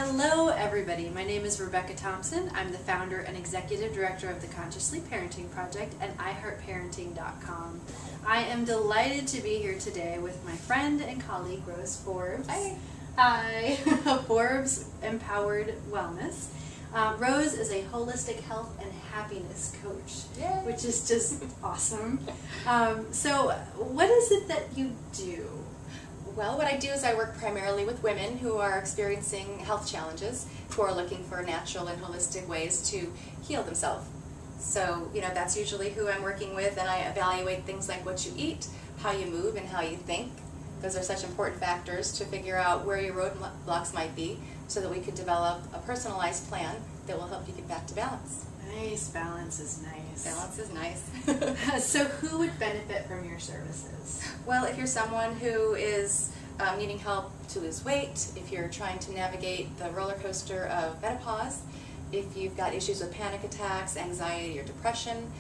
Hello everybody, my name is Rebecca Thompson. I'm the founder and executive director of the Consciously Parenting Project and iHeartParenting.com. I am delighted to be here today with my friend and colleague Rose Forbes. Hi. Forbes Empowered Wellness. Rose is a holistic health and happiness coach, Yay. which is just awesome. So what is it that you do? Well, what I do is I work primarily with women who are experiencing health challenges, who are looking for natural and holistic ways to heal themselves. So, that's usually who I'm working with, and I evaluate things like what you eat, how you move, and how you think. Those are such important factors to figure out where your roadblocks might be so that we could develop a personalized plan that will help you get back to balance. Nice. Balance is nice. Balance is nice. So who would benefit from your services? Well, if you're someone who is needing help to lose weight, if you're trying to navigate the roller coaster of menopause, if you've got issues with panic attacks, anxiety, or depression,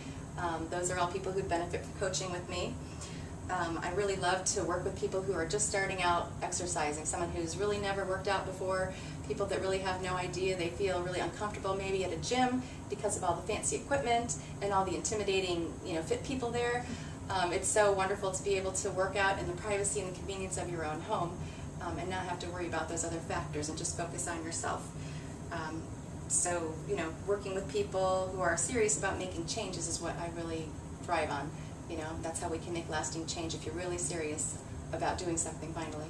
those are all people who'd benefit from coaching with me. I really love to work with people who are just starting out exercising, someone who's really never worked out before, people that really have no idea, they feel really uncomfortable maybe at a gym because of all the fancy equipment and all the intimidating, fit people there. It's so wonderful to be able to work out in the privacy and the convenience of your own home and not have to worry about those other factors and just focus on yourself. So, working with people who are serious about making changes is what I really thrive on. That's how we can make lasting change if you're really serious about doing something finally.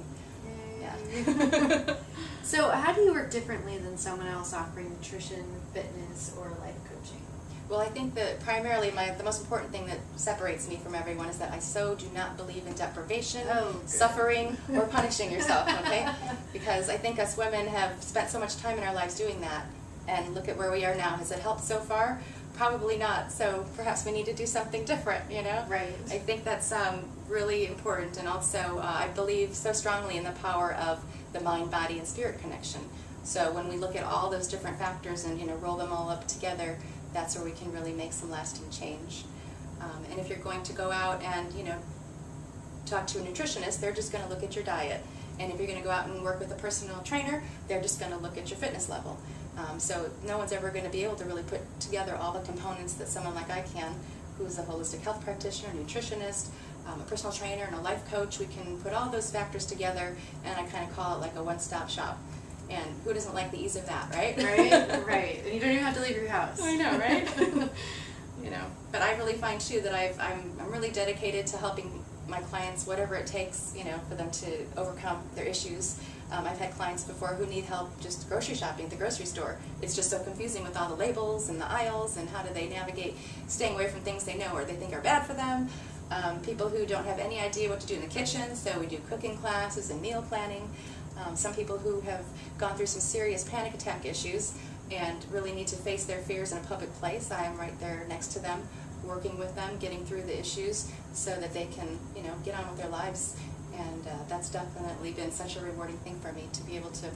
Yeah. So how do you work differently than someone else offering nutrition, fitness, or life coaching? Well, I think that primarily the most important thing that separates me from everyone is that I so do not believe in deprivation, suffering, or punishing yourself, okay? Because I think us women have spent so much time in our lives doing that, and look at where we are now. Has it helped so far? Probably not, so perhaps we need to do something different, Right. I think that's really important, and also I believe so strongly in the power of the mind, body, and spirit connection. So when we look at all those different factors and roll them all up together, that's where we can really make some lasting change. And if you're going to go out and talk to a nutritionist, they're just going to look at your diet. And if you're going to go out and work with a personal trainer, they're just going to look at your fitness level. So no one's ever going to be able to really put together all the components that someone like I can, who's a holistic health practitioner, nutritionist, a personal trainer, and a life coach. We can put all those factors together, and I kind of call it like a one-stop shop. And who doesn't like the ease of that, right? Right. And you don't even have to leave your house. I know, right? But I really find too that I'm really dedicated to helping my clients, whatever it takes, for them to overcome their issues. I've had clients before who need help just grocery shopping at the grocery store. It's just so confusing with all the labels and the aisles, and how do they navigate staying away from things they know or they think are bad for them. People who don't have any idea what to do in the kitchen, so we do cooking classes and meal planning. Some people who have gone through some serious panic attack issues and really need to face their fears in a public place. I am right there next to them, working with them, getting through the issues so that they can, get on with their lives. And that's definitely been such a rewarding thing for me, to be able to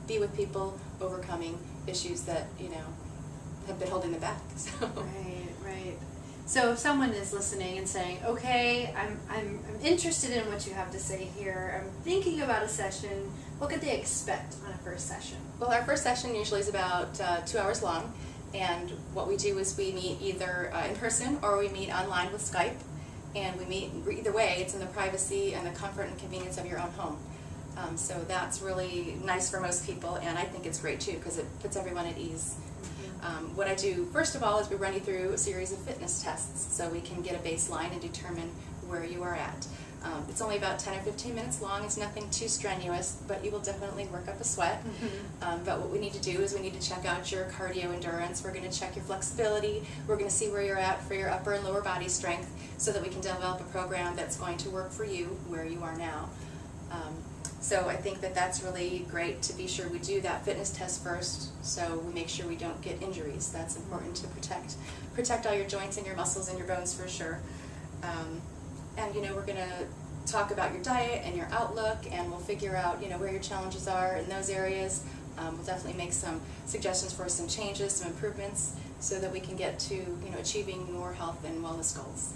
be with people overcoming issues that, have been holding them back. So. Right. So if someone is listening and saying, okay, I'm interested in what you have to say here, I'm thinking about a session, what could they expect on a first session? Well, our first session usually is about 2 hours long, and what we do is we meet either in person or we meet online with Skype, and we meet either way. It's in the privacy and the comfort and convenience of your own home. So that's really nice for most people, and I think it's great too because it puts everyone at ease. What I do first of all is we run you through a series of fitness tests so we can get a baseline and determine where you are at. It's only about 10 or 15 minutes long. It's nothing too strenuous, but you will definitely work up a sweat. But what we need to do is we need to check out your cardio endurance. We're going to check your flexibility. We're going to see where you're at for your upper and lower body strength so that we can develop a program that's going to work for you where you are now. So I think that that's really great to be sure we do that fitness test first, so we make sure we don't get injuries. That's important to protect all your joints and your muscles and your bones for sure. And we're going to talk about your diet and your outlook, and we'll figure out where your challenges are in those areas. We'll definitely make some suggestions for some changes, some improvements, so that we can get to achieving more health and wellness goals.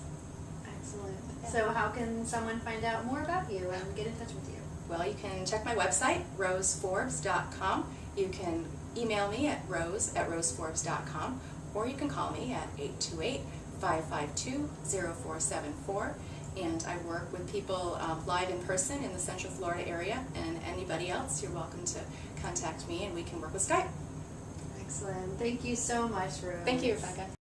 Excellent. So how can someone find out more about you and get in touch with you? Well, you can check my website, roseforbes.com, You can email me at rose@roseforbes.com, or you can call me at 828-552-0474. And I work with people live in person in the Central Florida area, and anybody else, you're welcome to contact me and we can work with Skype. Excellent. Thank you so much, Rose. Thank you, Rebecca.